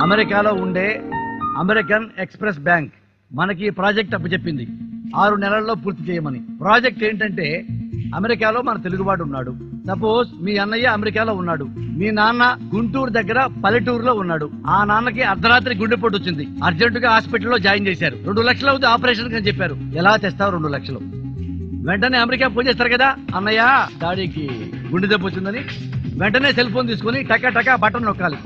అమెరికాలో ఉండే American express bank మనకి ఈ ప్రాజెక్ట్ అప్పచెప్పింది 6 నెలల్లో పూర్తి చేయమని. ప్రాజెక్ట్ ఏంటంటే, అమెరికాలో మన తెలుగువాడు ఉన్నాడు. సపోజ్ మీ అన్నయ్య అమెరికాలో ఉన్నాడు, మీ నాన్న గుంటూరు దగ్గర పల్లెటూరులో ఉన్నాడు. ఆ నాన్నకి అర్ధరాత్రి గుండెపోటు వచ్చింది, అర్జెంటుగా హాస్పిటల్లో జాయిన్ చేశారు. 2 లక్షలు అవుతుంది ఆపరేషన్ అని చెప్పారు. ఎలా తెస్తావు 2 లక్షలు? వెంటనే అమెరికా ఫోన్ చేస్తారు కదా, అన్నయ్య డాడీకి గుండె దెబ్బ వచ్చిందని. వెంటనే సెల్ ఫోన్ తీసుకుని టకా టకా బటన్ నొక్కాలి.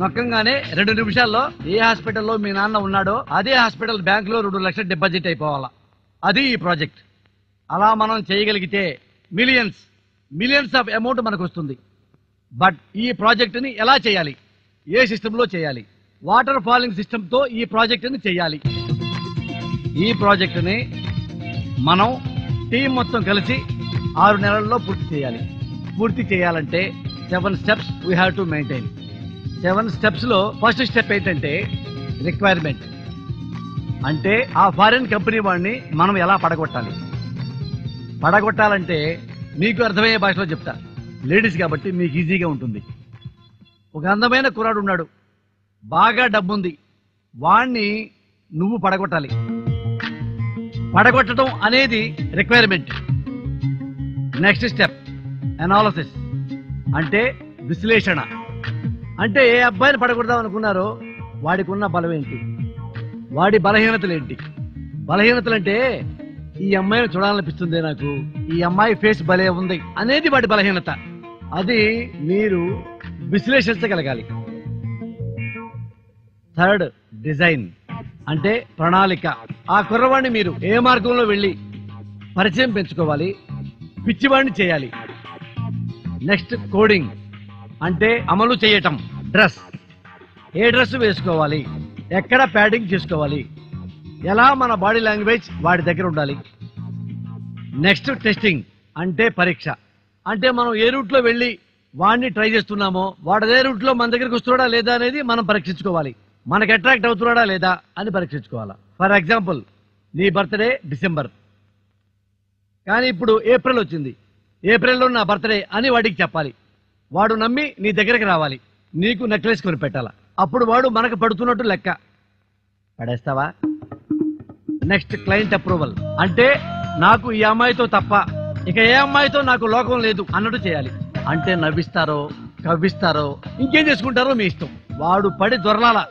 నొక్కంగానే 2 నిమిషాల్లో ఏ హాస్పిటల్లో మీ నాన్న ఉన్నాడో అదే హాస్పిటల్ బ్యాంక్ లో 2 లక్షలు డిపాజిట్ అయిపోవాలా. అది ఈ ప్రాజెక్ట్. అలా మనం చేయగలిగితే మిలియన్స్ ఆఫ్ అమౌంట్ మనకు వస్తుంది. బట్ ఈ ప్రాజెక్ట్ ని ఎలా చేయాలి, ఏ సిస్టమ్ లో చేయాలి? వాటర్ ఫాలింగ్ సిస్టమ్ తో ఈ ప్రాజెక్ట్ ని చేయాలి. ఈ ప్రాజెక్ట్ ని మనం టీం మొత్తం కలిసి 6 నెలల్లో పూర్తి చేయాలి. పూర్తి చేయాలంటే 7 steps we have to maintain. 7 steps లో ఫస్ట్ స్టెప్ ఏంటంటే రిక్వైర్మెంట్. అంటే ఆ ఫారిన్ కంపెనీ వాడిని మనం ఎలా పడగొట్టాలంటే మీకు అర్థమయ్యే భాషలో చెప్తా. లేడీస్ కాబట్టి మీకు ఈజీగా ఉంటుంది. ఒక అందమైన కుర్రాడు ఉన్నాడు, బాగా డబ్బుంది, వాణ్ణి నువ్వు పడగొట్టాలి. పడగొట్టడం అనేది రిక్వైర్మెంట్. నెక్స్ట్ స్టెప్ అనాలిసిస్, అంటే విశ్లేషణ. అంటే ఏ అబ్బాయిని పడగొడదాం అనుకున్నారో వాడికి ఉన్న బలం ఏంటి, వాడి బలహీనతలు ఏంటి. బలహీనతలంటే ఈ అమ్మాయిని చూడాలనిపిస్తుంది నాకు, ఈ అమ్మాయి ఫేస్ భలే ఉంది అనేది వాడి బలహీనత. అది మీరు విశ్లేషించగలగాలి. థర్డ్ డిజైన్, అంటే ప్రణాళిక. ఆ కుర్రవాడిని మీరు ఏ మార్గంలో వెళ్ళి పరిచయం పెంచుకోవాలి, పిచ్చివాడిని చేయాలి. నెక్స్ట్ కోడింగ్, అంటే అమలు చేయటం. డ్రెస్, ఏ డ్రెస్ వేసుకోవాలి, ఎక్కడ ప్యాడింగ్ చేసుకోవాలి, ఎలా మన బాడీ లాంగ్వేజ్ వాడి దగ్గర ఉండాలి. నెక్స్ట్ టెస్టింగ్, అంటే పరీక్ష. అంటే మనం ఏ రూట్లో వెళ్ళి వాడిని ట్రై చేస్తున్నామో వాడు అదే రూట్లో మన దగ్గరికి వస్తున్నాడా లేదా అనేది మనం పరీక్షించుకోవాలి. మనకు అట్రాక్ట్ అవుతున్నాడా లేదా అని పరీక్షించుకోవాలా. ఫర్ ఎగ్జాంపుల్, నీ బర్త్డే డిసెంబర్, కానీ ఇప్పుడు ఏప్రిల్ వచ్చింది, ఏప్రిల్లో నా బర్త్డే అని వాడికి చెప్పాలి. వాడు నమ్మి నీ దగ్గరికి రావాలి, నీకు నెక్లెస్ కొని పెట్టాలా. అప్పుడు వాడు మనకు పడుతున్నట్టు లెక్క. పడేస్తావా? నెక్స్ట్ క్లయింట్ అప్రూవల్, అంటే నాకు ఈ అమ్మాయితో తప్ప ఇక ఏ అమ్మాయితో నాకు లోకం లేదు అన్నట్టు చేయాలి. అంటే నవ్విస్తారో కవ్విస్తారో ఇంకేం చేసుకుంటారో మీ ఇష్టం, వాడు పడి దొరలాలా.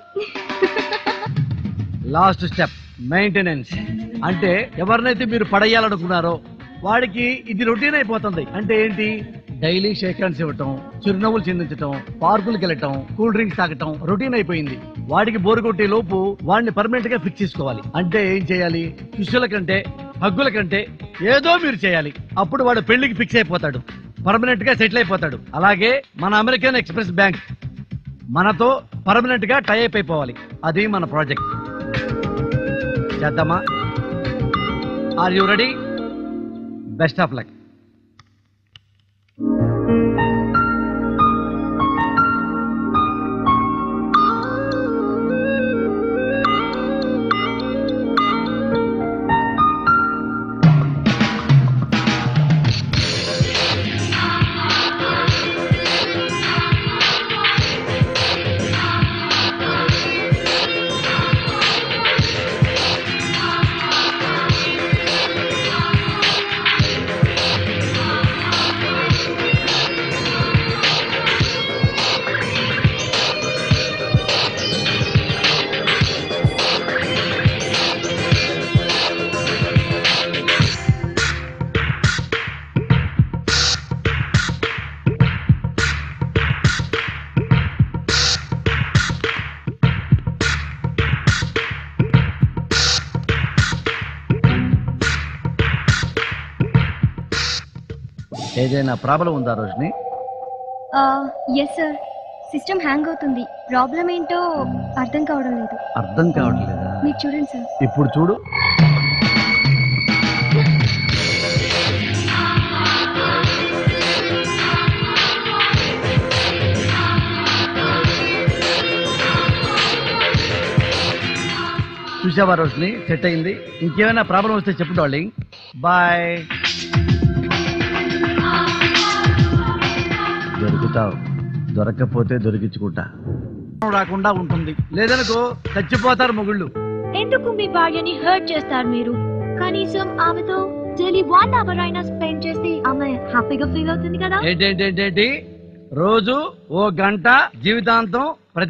లాస్ట్ స్టెప్ మెయింటెనెన్స్, అంటే ఎవరినైతే మీరు పడేయాలనుకున్నారో వాడికి ఇది రొటీన్ అయిపోతుంది. అంటే ఏంటి, డైలీ షేక్ హ్యాండ్స్ ఇవ్వటం, చిరునవ్వులు చిందించటం, పార్కులకు వెళ్ళటం, కూల్ డ్రింక్స్ తాగటం రొటీన్ అయిపోయింది. వాడికి బోరు కొట్టే లోపు వాడిని పర్మనెంట్ గా ఫిక్స్ చేసుకోవాలి. అంటే ఏం చేయాలి, శిష్యుల కంటే హగ్గుల కంటే ఏదో మీరు చేయాలి. అప్పుడు వాడు పెళ్లికి ఫిక్స్ అయిపోతాడు, పర్మనెంట్ గా సెటిల్ అయిపోతాడు. అలాగే మన అమెరికన్ ఎక్స్ప్రెస్ బ్యాంక్ మనతో పర్మనెంట్ గా టై అప్ అయిపోవాలి. అది మన ప్రాజెక్ట్. చేద్దామా? Are you ready? Best of luck. ఏదైనా ప్రాబ్లం ఉందా Roshini? Yes sir, system hang అవుతుంది. ప్రాబ్లం ఏంటో అర్థం కావడం లేదు. అర్థం కావట్లేదా? మీరు చూడండి సార్. ఇప్పుడు చూడు. చూసావా రోషిని, సెట్ అయింది. ఇంకేమైనా ప్రాబ్లం వస్తే చెప్పు డార్లింగ్. బాయ్. దొరుకుతావు, దొరక్కపోతే దొరికించుకుంటా. రాకుండా ఉంటుంది, లేదనుకో చచ్చిపోతారు మొగుళ్ళు. ఎందుకు మీ భార్యని హర్ట్ చేస్తారు మీరు? కనీసం ఆమెతో డైలీ 1 hour అయినా స్పెండ్ చేసి ఆమె హ్యాపీగా ఫీల్ అవుతుంది కదా. ఏంటి రోజు 1 గంట జీవితాంతం ప్రతి